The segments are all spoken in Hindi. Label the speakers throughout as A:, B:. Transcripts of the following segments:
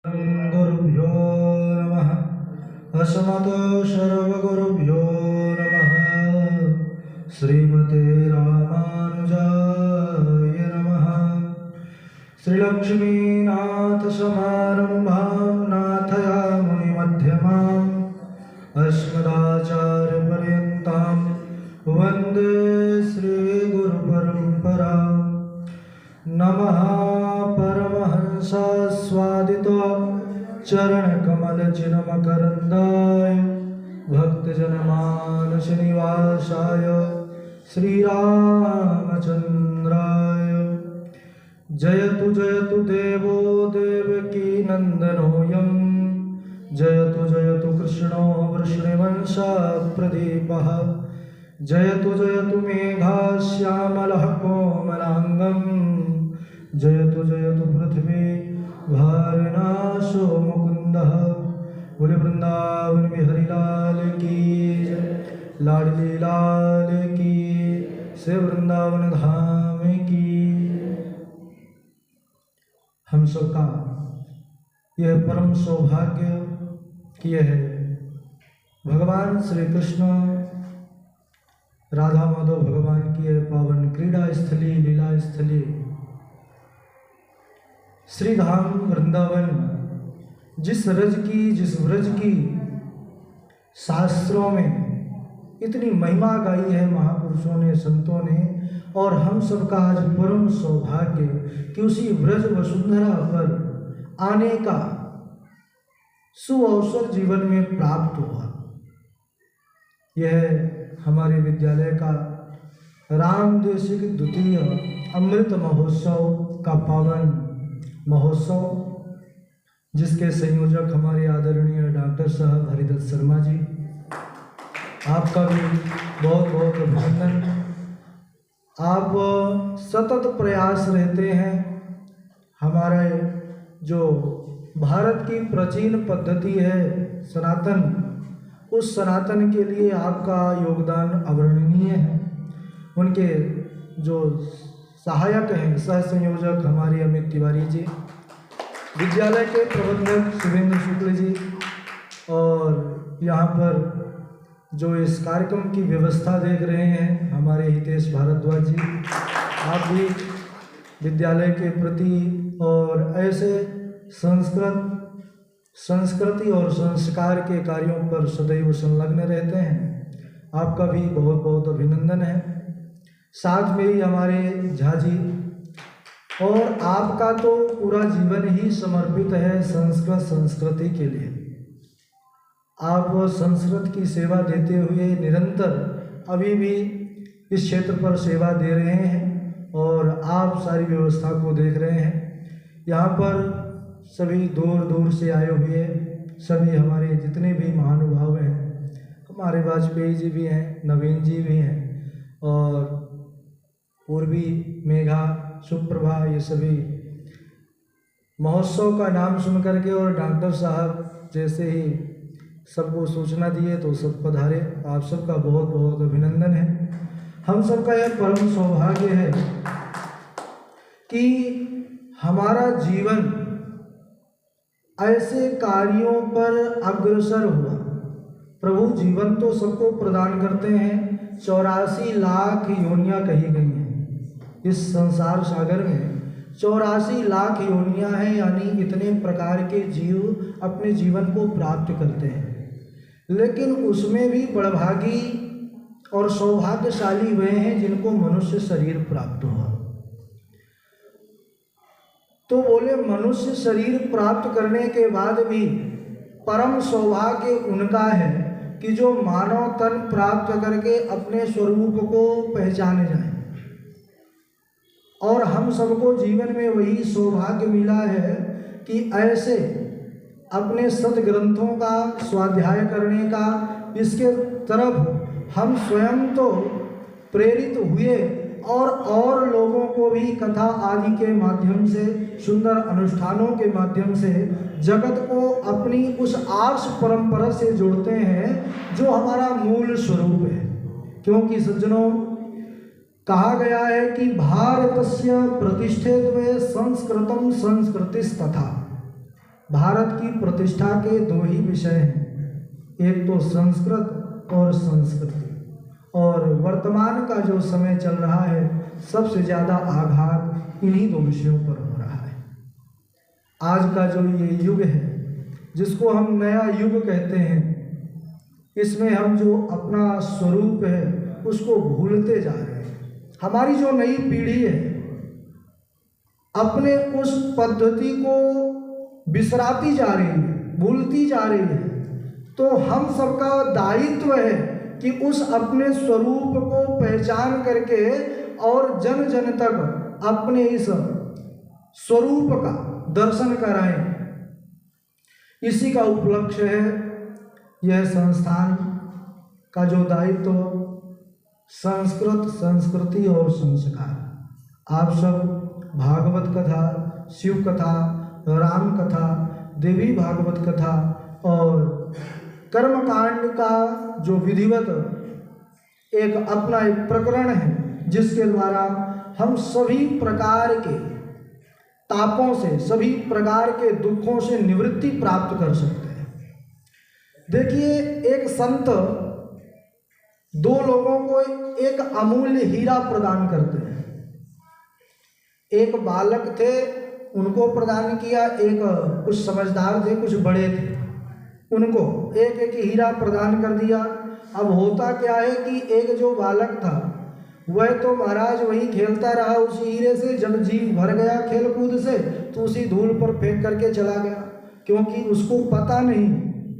A: गुरुभ्यो नमः। अस्मतो सर्वगुरुभ्यो नमः। श्रीमते रामानुजाय नमः। श्रीलक्ष्मीनाथसमारम्भां नाथयामुनिमध्यमाम् अस्मदाचार्यपर्यन्तां वन्दे श्रीगुरुपरम्पराम्। नमः परमहंसास्वादितो चरणकमलचिन्मकरन्दाय भक्तजनमानसनिवासाय श्रीरामचन्द्राय। जयतु जयतु देवो देवकीनन्दनोऽयं जयतु जयतु कृष्णो वृषणवंशप्रदीपः। जयतु जयतु मेघाश्यामलः कोमलाङ्गं जयतु जयतु पृथ्वी भारनाशो मुकुन्दः। बोले वृंदावन बिहारी लाल की जय, लाडली लाल की, से वृंदावन धाम की। हम सबका यह परम सौभाग्य कि यह भगवान श्री कृष्ण राधा माधव भगवान की यह पावन क्रीड़ा स्थली लीला स्थली श्री धाम वृंदावन, जिस व्रज की शास्त्रों में इतनी महिमा गाई है महापुरुषों ने संतों ने, और हम सबका आज परम सौभाग्य कि उसी व्रज वसुंधरा पर आने का सुअवसर जीवन में प्राप्त हुआ। यह हमारे विद्यालय का रामदेशिक द्वितीय अमृत महोत्सव का पावन महोत्सव, जिसके संयोजक हमारे आदरणीय डॉक्टर साहब हरिदत्त शर्मा जी, आपका भी बहुत बहुत अभिनंदन। आप सतत प्रयास रहते हैं हमारे जो भारत की प्राचीन पद्धति है सनातन, उस सनातन के लिए आपका योगदान अवर्णनीय है। उनके जो सहायक हैं सह संयोजक हमारे अमित तिवारी जी, विद्यालय के प्रबंधक शुभेंद्र शुक्ल जी, और यहाँ पर जो इस कार्यक्रम की व्यवस्था देख रहे हैं हमारे हितेश भारद्वाज जी, आप भी विद्यालय के प्रति और ऐसे संस्कृति और संस्कार के कार्यों पर सदैव संलग्न रहते हैं, आपका भी बहुत बहुत अभिनंदन है। साथ में ही हमारे झा जी, और आपका तो पूरा जीवन ही समर्पित है संस्कृति के लिए। आप संस्कृत की सेवा देते हुए निरंतर अभी भी इस क्षेत्र पर सेवा दे रहे हैं, और आप सारी व्यवस्था को देख रहे हैं। यहाँ पर सभी दूर दूर से आए हुए सभी हमारे जितने भी महानुभाव हैं, हमारे वाजपेयी जी भी हैं, नवीन जी भी हैं, और पूर्वी मेघा सुप्रभा, ये सभी महोत्सव का नाम सुन करके और डॉक्टर साहब जैसे ही सबको सूचना दिए तो सब पधारे। आप सबका बहुत बहुत अभिनंदन है। हम सबका यह परम सौभाग्य है कि हमारा जीवन ऐसे कार्यों पर अग्रसर हुआ। प्रभु जीवन तो सबको प्रदान करते हैं, 84 लाख योनियां कही गई हैं इस संसार सागर में। 84 लाख योनियां हैं, यानी इतने प्रकार के जीव अपने जीवन को प्राप्त करते हैं, लेकिन उसमें भी बड़भागी और सौभाग्यशाली वे हैं जिनको मनुष्य शरीर प्राप्त हुआ। तो बोले मनुष्य शरीर प्राप्त करने के बाद भी परम सौभाग्य उनका है कि जो मानव तन प्राप्त करके अपने स्वरूप को पहचाने जाए। और हम सबको जीवन में वही सौभाग्य मिला है कि ऐसे अपने सद्ग्रंथों का स्वाध्याय करने का, इसके तरफ हम स्वयं तो प्रेरित हुए और लोगों को भी कथा आदि के माध्यम से, सुंदर अनुष्ठानों के माध्यम से जगत को अपनी उस आर्ष परंपरा से जोड़ते हैं जो हमारा मूल स्वरूप है। क्योंकि सज्जनों, कहा गया है कि भारतस्य प्रतिष्ठित्वे संस्कृतम संस्कृतिस्तथा। भारत की प्रतिष्ठा के दो ही विषय हैं, एक तो संस्कृत और संस्कृति। और वर्तमान का जो समय चल रहा है सबसे ज़्यादा आघात इन्हीं दो विषयों पर हो रहा है। आज का जो ये युग है जिसको हम नया युग कहते हैं, इसमें हम जो अपना स्वरूप है उसको भूलते जा रहे हैं। हमारी जो नई पीढ़ी है अपने उस पद्धति को बिसराती जा रही है, भूलती जा रही है। तो हम सबका दायित्व है कि उस अपने स्वरूप को पहचान करके और जन जन तक अपने इस स्वरूप का दर्शन कराएं। इसी का उपलक्ष्य है यह संस्थान का जो दायित्व संस्कृत, संस्कृति और संस्कार। आप सब भागवत कथा, शिव कथा, राम कथा, देवी भागवत कथा और कर्मकांड का जो विधिवत एक अपना एक प्रकरण है जिसके द्वारा हम सभी प्रकार के तापों से, सभी प्रकार के दुखों से निवृत्ति प्राप्त कर सकते हैं। देखिए, एक संत दो लोगों को एक अमूल्य हीरा प्रदान करते हैं। एक बालक थे, उनको प्रदान किया, एक कुछ समझदार थे, कुछ बड़े थे, उनको एक एक हीरा प्रदान कर दिया। अब होता क्या है कि एक जो बालक था वह तो महाराज वही खेलता रहा उसी हीरे से। जब जी भर गया खेल कूद से तो उसी धूल पर फेंक करके चला गया, क्योंकि उसको पता नहीं,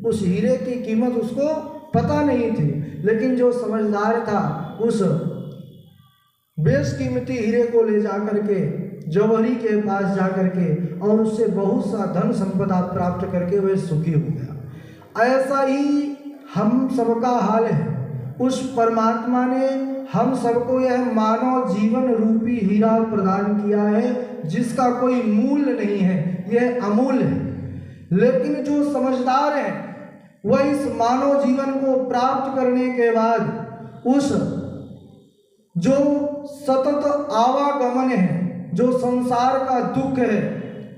A: उस हीरे की कीमत उसको पता नहीं थी। लेकिन जो समझदार था उस बेशकीमती हीरे को ले जा करके जौहरी के पास जा करके और उससे बहुत सा धन संपदा प्राप्त करके वह सुखी हो गया। ऐसा ही हम सबका हाल है। उस परमात्मा ने हम सबको यह मानव जीवन रूपी हीरा प्रदान किया है जिसका कोई मूल्य नहीं है, यह अमूल्य है। लेकिन जो समझदार है वह इस मानव जीवन को प्राप्त करने के बाद उस जो सतत आवागमन है, जो संसार का दुख है,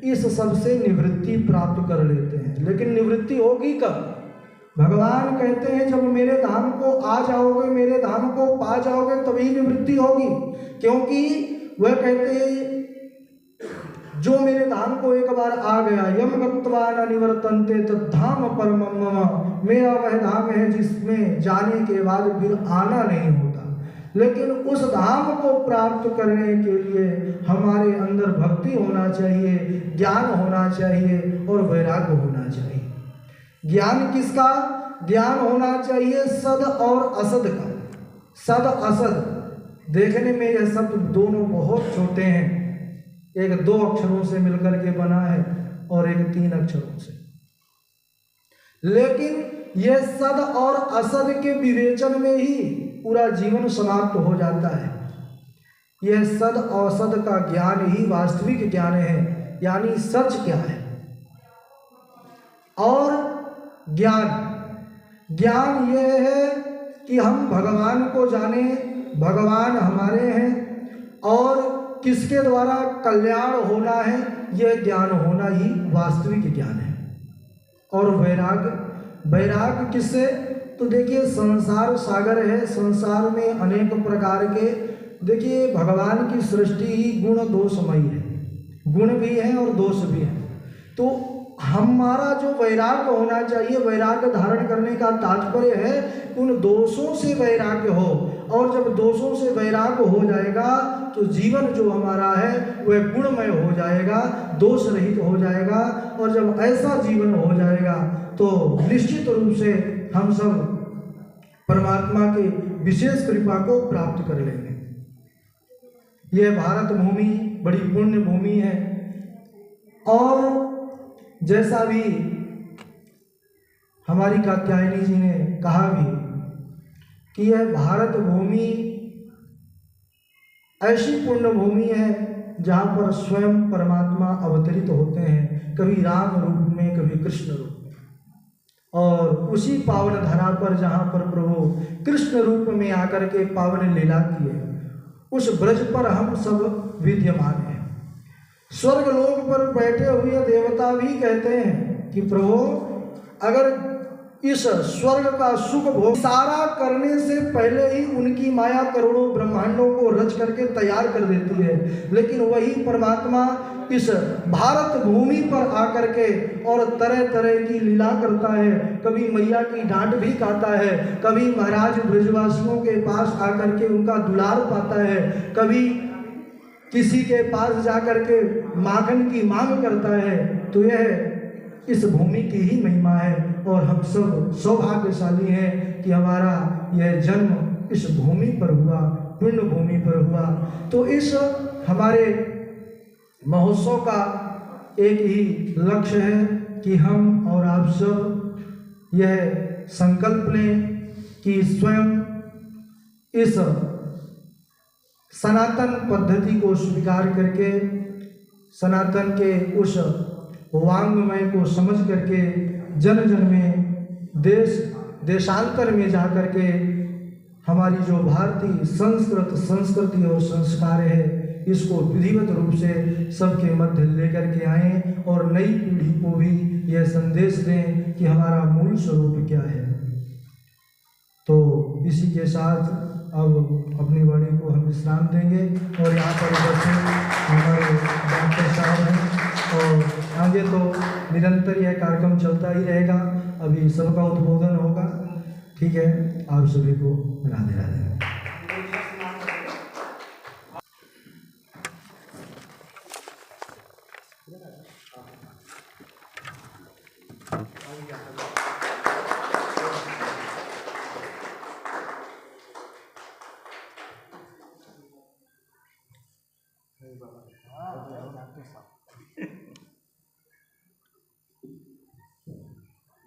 A: इस सबसे निवृत्ति प्राप्त कर लेते हैं। लेकिन निवृत्ति होगी कब? भगवान कहते हैं जब मेरे धाम को आ जाओगे, मेरे धाम को पा जाओगे, तभी निवृत्ति होगी। क्योंकि वह कहते हैं जो मेरे धाम को एक बार आ गया, यम गत्वा न निवर्तन्ते तद्धाम परमं मम, मेरा वह धाम है जिसमें जाने के बाद फिर आना नहीं होता। लेकिन उस धाम को प्राप्त करने के लिए हमारे अंदर भक्ति होना चाहिए, ज्ञान होना चाहिए और वैराग्य होना चाहिए। ज्ञान किसका? ज्ञान होना चाहिए सद और असद का। सद असद देखने में यह शब्द दोनों बहुत छोटे हैं, एक 2 अक्षरों से मिलकर के बना है और एक 3 अक्षरों से। लेकिन यह सद और असद के विवेचन में ही पूरा जीवन समाप्त हो जाता है। यह सद और असद का ज्ञान ही वास्तविक ज्ञान है, यानी सच क्या है। और ज्ञान यह है कि हम भगवान को जाने, भगवान हमारे हैं और किसके द्वारा कल्याण होना है, यह ज्ञान होना ही वास्तविक ज्ञान है। और वैराग्य किससे? तो देखिए, संसार सागर है, संसार में अनेक प्रकार के, देखिए भगवान की सृष्टि ही गुण दोषमयी है, गुण भी है और दोष भी है। तो हमारा जो वैराग्य होना चाहिए, वैराग्य धारण करने का तात्पर्य है उन दोषों से वैराग्य हो। और जब दोषों से वैराग्य हो जाएगा तो जीवन जो हमारा है वह गुणमय हो जाएगा, दोष रहित हो जाएगा। और जब ऐसा जीवन हो जाएगा तो निश्चित रूप से हम सब परमात्मा के विशेष कृपा को प्राप्त कर लेंगे। यह भारत भूमि बड़ी पुण्य भूमि है। और जैसा भी हमारी कात्यायनी जी ने कहा भी कि यह भारत भूमि ऐसी पुण्य भूमि है जहाँ पर स्वयं परमात्मा अवतरित होते हैं, कभी राम रूप में, कभी कृष्ण रूप में। और उसी पावन धरा पर जहाँ पर प्रभु कृष्ण रूप में आकर के पावन लीला किए, उस ब्रज पर हम सब विद्यमान हैं। स्वर्ग लोक पर बैठे हुए देवता भी कहते हैं कि प्रभु अगर इस स्वर्ग का सुख भोग सारा करने से पहले ही उनकी माया करोड़ों ब्रह्मांडों को रच करके तैयार कर देती है, लेकिन वही परमात्मा इस भारत भूमि पर आकर के और तरह तरह की लीला करता है। कभी मैया की डांट भी खाता है, कभी महाराज ब्रजवासियों के पास आकर के उनका दुलार पाता है, कभी किसी के पास जाकर के माखन की मांग करता है। तो यह इस भूमि की ही महिमा है और हम सब सौभाग्यशाली हैं कि हमारा यह जन्म इस भूमि पर हुआ, पुण्य भूमि पर हुआ। तो इस हमारे महोत्सव का एक ही लक्ष्य है कि हम और आप सब यह संकल्प लें कि स्वयं इस सनातन पद्धति को स्वीकार करके सनातन के उस वांग्मय को समझ करके जन जन में देशांतर में जा कर के हमारी जो भारतीय संस्कृति और संस्कार है इसको विधिवत रूप से सबके मध्य लेकर के आएं और नई पीढ़ी को भी यह संदेश दें कि हमारा मूल स्वरूप क्या है। तो इसी के साथ अब अपनी वाणी को हम विश्राम देंगे और यहाँ पर उपस्थित हमारे डॉक्टर साहब हैं और आगे तो निरंतर यह कार्यक्रम चलता ही रहेगा। अभी सबका उद्बोधन होगा। ठीक है, आप सभी को राधे राधे।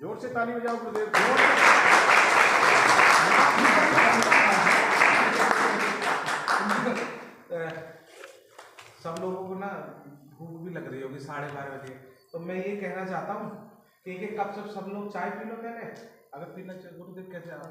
B: जोर से ताली बजाओ गुरुदेव। सब लोगों को ना भूख भी लग रही होगी 12:30 बजे, तो मैं ये कहना चाहता हूँ कि एक कप सब लोग चाय पी लो पहले, अगर पीना गुरुदेव कैसे आप